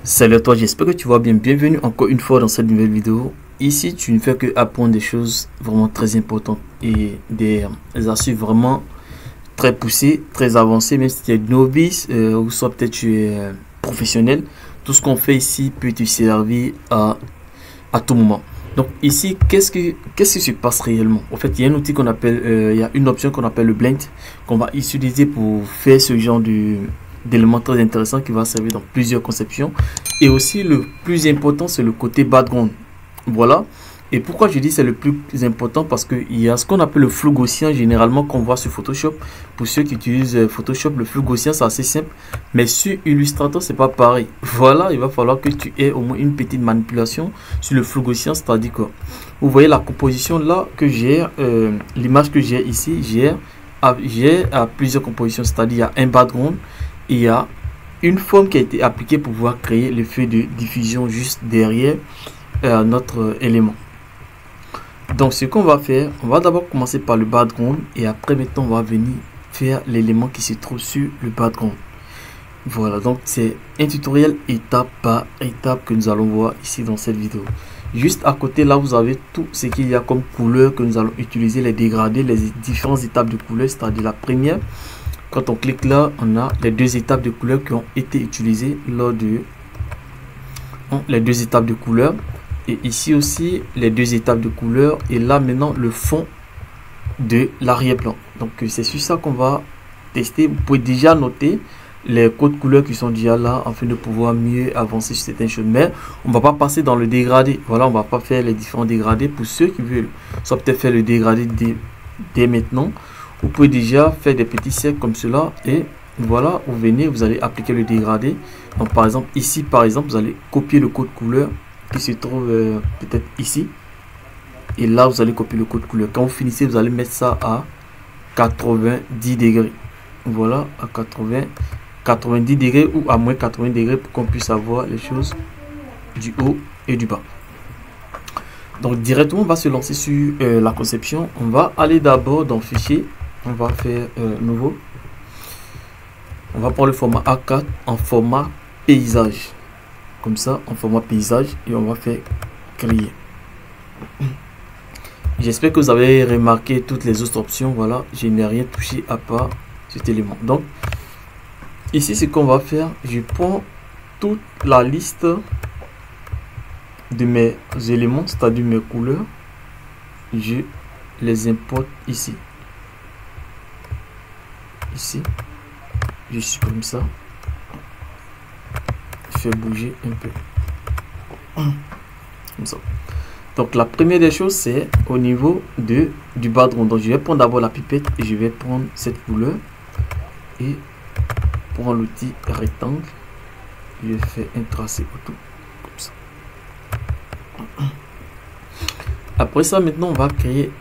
Salut à toi, j'espère que tu vas bien. Bienvenue encore une fois dans cette nouvelle vidéo. Ici, tu ne fais que apprendre des choses vraiment très importantes et des astuces vraiment très poussées, très avancées, même si tu es novice ou soit peut-être tu es professionnel. Tout ce qu'on fait ici peut te servir à tout moment. Donc ici, qu'est-ce qui se passe réellement? En fait, il y a un outil qu'on appelle, il y a une option qu'on appelle le blend qu'on va utiliser pour faire ce genre d'éléments très intéressants qui va servir dans plusieurs conceptions. Et aussi, le plus important, c'est le côté background. Voilà. Et pourquoi je dis c'est le plus important? Parce qu'il y a ce qu'on appelle le flou gaussien généralement qu'on voit sur Photoshop. Pour ceux qui utilisent Photoshop, le flou gaussien c'est assez simple. Mais sur Illustrator, c'est pas pareil. Voilà, il va falloir que tu aies au moins une petite manipulation sur le flou gaussien. C'est-à-dire quoi? Vous voyez la composition là que j'ai, l'image que j'ai ici, j'ai à plusieurs compositions. C'est-à-dire il y a un background, il y a une forme qui a été appliquée pour pouvoir créer l'effet de diffusion juste derrière notre élément. Donc ce qu'on va faire, on va d'abord commencer par le background et après maintenant on va venir faire l'élément qui se trouve sur le background. Voilà, donc c'est un tutoriel étape par étape que nous allons voir ici dans cette vidéo. Juste à côté là vous avez tout ce qu'il y a comme couleur que nous allons utiliser, les dégradés, les différentes étapes de couleur, c'est-à-dire la première. Quand on clique là, on a les deux étapes de couleur qui ont été utilisées lors de les deux étapes de couleur. Et ici aussi les deux étapes de couleur, et là maintenant le fond de l'arrière-plan. Donc c'est sur ça qu'on va tester. Vous pouvez déjà noter les codes couleurs qui sont déjà là afin de pouvoir mieux avancer sur certaines choses, mais on va pas passer dans le dégradé. Voilà, on va pas faire les différents dégradés. Pour ceux qui veulent soit peut-être faire le dégradé dès maintenant, vous pouvez déjà faire des petits cercles comme cela et voilà, vous venez, vous allez appliquer le dégradé. Donc par exemple ici, par exemple, vous allez copier le code couleur qui se trouve peut-être ici, et là vous allez copier le code couleur. Quand vous finissez, vous allez mettre ça à 90 degrés. Voilà, à 90 degrés ou à moins 80 degrés pour qu'on puisse avoir les choses du haut et du bas. Donc directement on va se lancer sur la conception. On va aller d'abord dans fichier, on va faire nouveau, on va prendre le format A4 en format paysage, comme ça, en format paysage, et on va faire créer. J'espère que vous avez remarqué toutes les autres options. Voilà, je n'ai rien touché à part cet élément. Donc ici, ce qu'on va faire, je prends toute la liste de mes éléments, c'est-à-dire mes couleurs, je les importe ici. Ici, je supprime ça, je fais bouger un peu comme ça. Donc la première des choses, c'est au niveau du background. Donc je vais prendre d'abord la pipette et je vais prendre cette couleur et prendre l'outil rectangle, je fais un tracé autour comme ça. Après ça, maintenant on va créer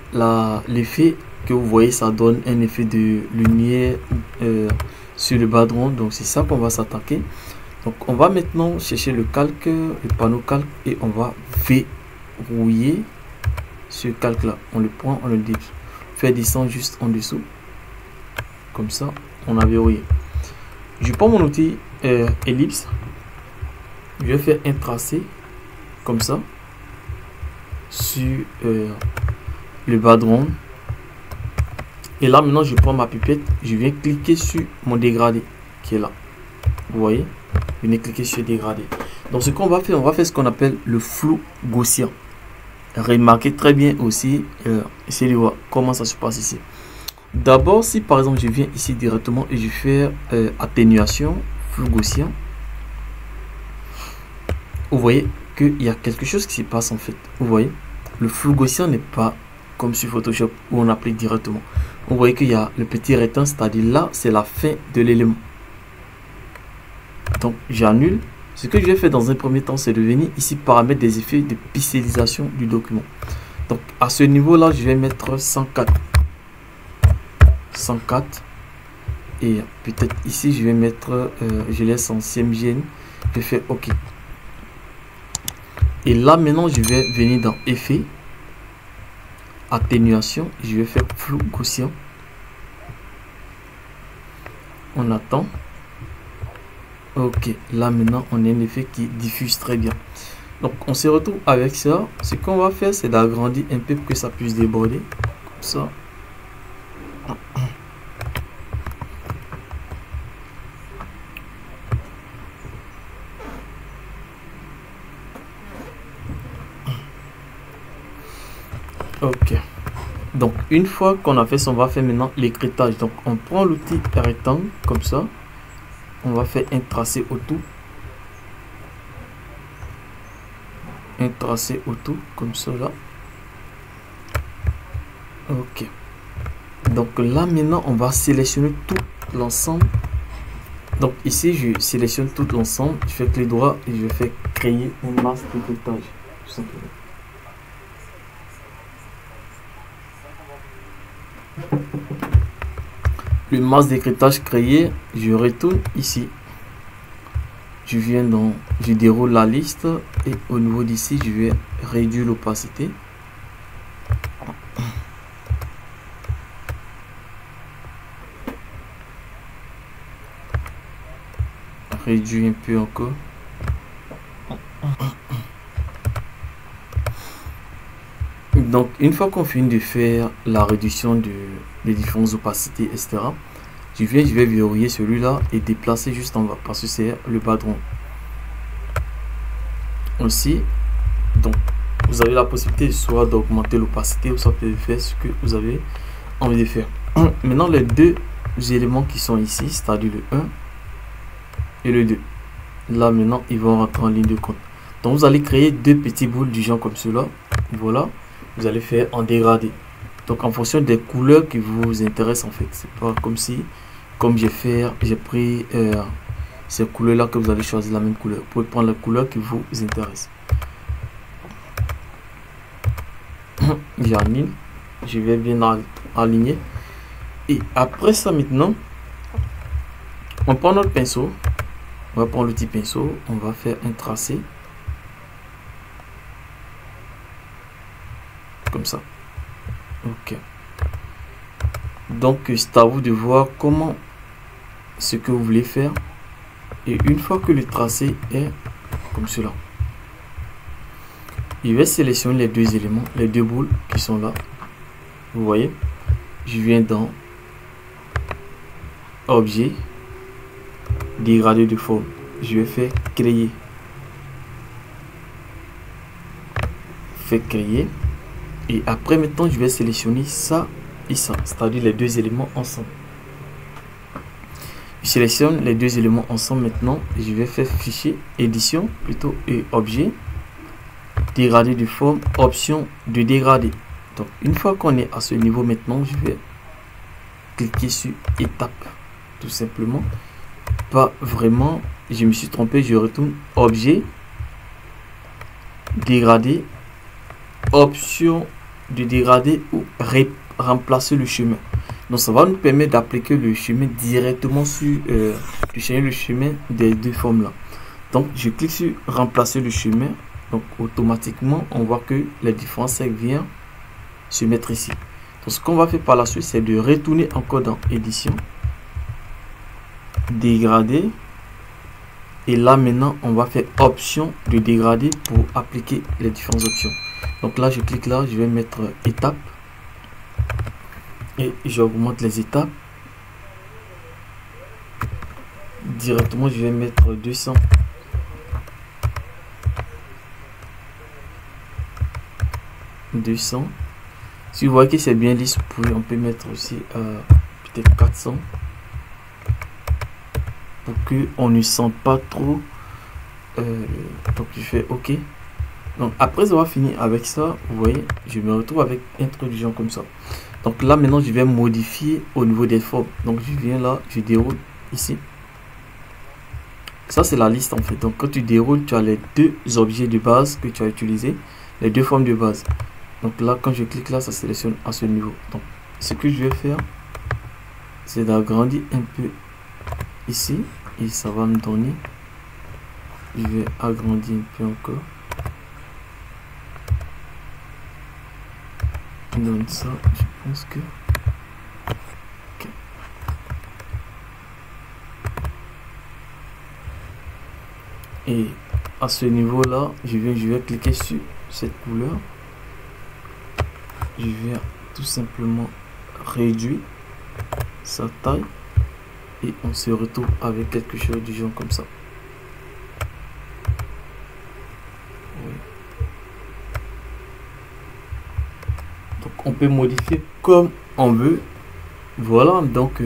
l'effet que vous voyez, ça donne un effet de lumière sur le background. Donc c'est ça qu'on va s'attaquer. Donc on va maintenant chercher le calque, le panneau calque, et on va verrouiller ce calque là. On le prend, on le fait descendre juste en dessous, comme ça on a verrouillé. Je prends mon outil ellipse, je vais faire un tracé comme ça sur le background, et là maintenant je prends ma pipette, je viens cliquer sur mon dégradé qui est là. Vous voyez, je viens cliquer sur dégradé. Donc ce qu'on va faire, on va faire ce qu'on appelle le flou gaussien. Remarquez très bien aussi, essayez de voir comment ça se passe ici. D'abord, si par exemple je viens ici directement et je fais atténuation, flou gaussien, vous voyez qu'il y a quelque chose qui se passe en fait. Vous voyez, le flou gaussien n'est pas comme sur Photoshop où on applique directement. Vous voyez qu'il y a le petit rectangle, c'est-à-dire là c'est la fin de l'élément. Donc j'annule. Ce que je vais faire dans un premier temps, c'est de venir ici paramètres des effets de pixelisation du document. Donc à ce niveau là, je vais mettre 104 et peut-être ici je vais mettre je laisse en CMYK, je fais OK. Et là maintenant je vais venir dans effet, atténuation, je vais faire flou gaussien. On attend. Ok, là maintenant on a un effet qui diffuse très bien. Donc on se retrouve avec ça. Ce qu'on va faire, c'est d'agrandir un peu pour que ça puisse déborder. Comme ça. Ok. Donc une fois qu'on a fait ça, on va faire maintenant l'écritage. Donc on prend l'outil rectangle comme ça. On va faire un tracé autour. Un tracé autour comme cela. Ok. Donc là maintenant on va sélectionner tout l'ensemble. Donc ici je sélectionne tout l'ensemble. Je fais clic droit et je fais créer une masse d'écritage. Tout simplement. Le masse d'écritage créé, je retourne ici. Je viens dans, je déroule la liste et au niveau d'ici, je vais réduire l'opacité. Réduire un peu encore. Donc, une fois qu'on finit de faire la réduction des différentes opacités, etc., je vais verrouiller celui-là et déplacer juste en bas parce que c'est le padron. Aussi, donc, vous avez la possibilité soit d'augmenter l'opacité ou soit de faire ce que vous avez envie de faire. Maintenant, les deux éléments qui sont ici, c'est-à-dire le 1 et le 2. Là, maintenant, ils vont rentrer en ligne de compte. Donc, vous allez créer deux petits boules du genre comme cela. Voilà. Vous allez faire en dégradé. Donc, en fonction des couleurs qui vous intéressent, en fait. C'est pas comme si, comme j'ai pris ces couleurs-là que vous allez choisir la même couleur. Vous pouvez prendre la couleur qui vous intéresse. J'aligne. Je vais bien aligner. Et après ça, maintenant, on prend notre pinceau. On va prendre le petit pinceau. On va faire un tracé. Comme ça. Ok. Donc, c'est à vous de voir comment ce que vous voulez faire. Et une fois que le tracé est comme cela, je vais sélectionner les deux éléments, les deux boules qui sont là. Vous voyez, je viens dans Objet, dégradé de forme. Je vais faire créer. Faire créer. Et après, maintenant, je vais sélectionner ça et ça, c'est-à-dire les deux éléments ensemble. Je sélectionne les deux éléments ensemble maintenant. Et je vais faire fichier, édition, plutôt, et objet, dégradé de forme, option de dégradé. Donc, une fois qu'on est à ce niveau maintenant, je vais cliquer sur étape, tout simplement. Pas vraiment, je me suis trompé, je retourne objet, dégradé, option de dégrader ou remplacer le chemin. Donc ça va nous permettre d'appliquer le chemin directement sur le chemin des deux formes là. Donc je clique sur remplacer le chemin. Donc automatiquement on voit que les différents cercles viennent se mettre ici. Donc ce qu'on va faire par la suite, c'est de retourner encore dans édition, dégrader, et là maintenant on va faire option de dégrader pour appliquer les différentes options. Donc là je clique là, je vais mettre étape et j'augmente les étapes. Directement je vais mettre 200. Si vous voyez que c'est bien lisse, on peut mettre aussi peut-être 400 pour que on ne sente pas trop. Donc je fais OK. Donc après avoir fini avec ça, vous voyez, je me retrouve avec introduction comme ça. Donc là maintenant je vais modifier au niveau des formes. Donc je viens là, je déroule ici. Ça c'est la liste en fait. Donc quand tu déroules, tu as les deux objets de base que tu as utilisé, les deux formes de base. Donc là quand je clique là, ça sélectionne à ce niveau. Donc ce que je vais faire, c'est d'agrandir un peu ici et ça va me donner. Je vais agrandir un peu encore. Donc ça, je pense que Et à ce niveau là, je vais cliquer sur cette couleur. Je vais tout simplement réduire sa taille et on se retrouve avec quelque chose du genre comme ça. Oui. Donc on peut modifier comme on veut. Voilà, donc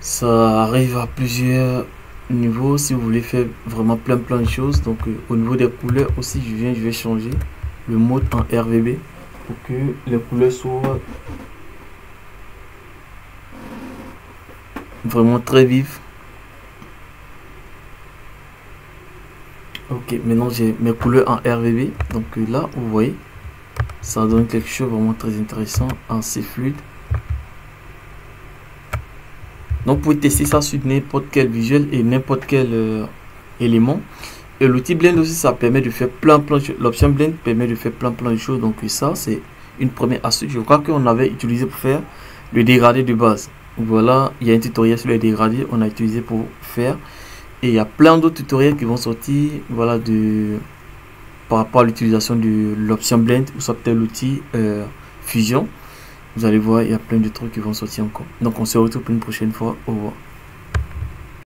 ça arrive à plusieurs niveaux si vous voulez faire vraiment plein de choses. Donc au niveau des couleurs aussi, je vais changer le mode en RGB pour que les couleurs soient vraiment très vives. Ok, maintenant j'ai mes couleurs en RGB. Donc là, vous voyez, ça donne quelque chose vraiment très intéressant, assez fluide. Donc, vous pouvez tester ça sur n'importe quel visuel et n'importe quel élément. Et l'outil Blend aussi, ça permet de faire plein de choses. L'option Blend permet de faire plein de choses. Donc, ça, c'est une première astuce. Je crois qu'on avait utilisé pour faire le dégradé de base. Voilà, il y a un tutoriel sur le dégradé. On a utilisé pour faire. Et il y a plein d'autres tutoriels qui vont sortir. Voilà, par rapport à l'utilisation de l'option Blend ou soit peut-être l'outil Fusion. Vous allez voir, il y a plein de trucs qui vont sortir encore. Donc, on se retrouve pour une prochaine fois. Au revoir.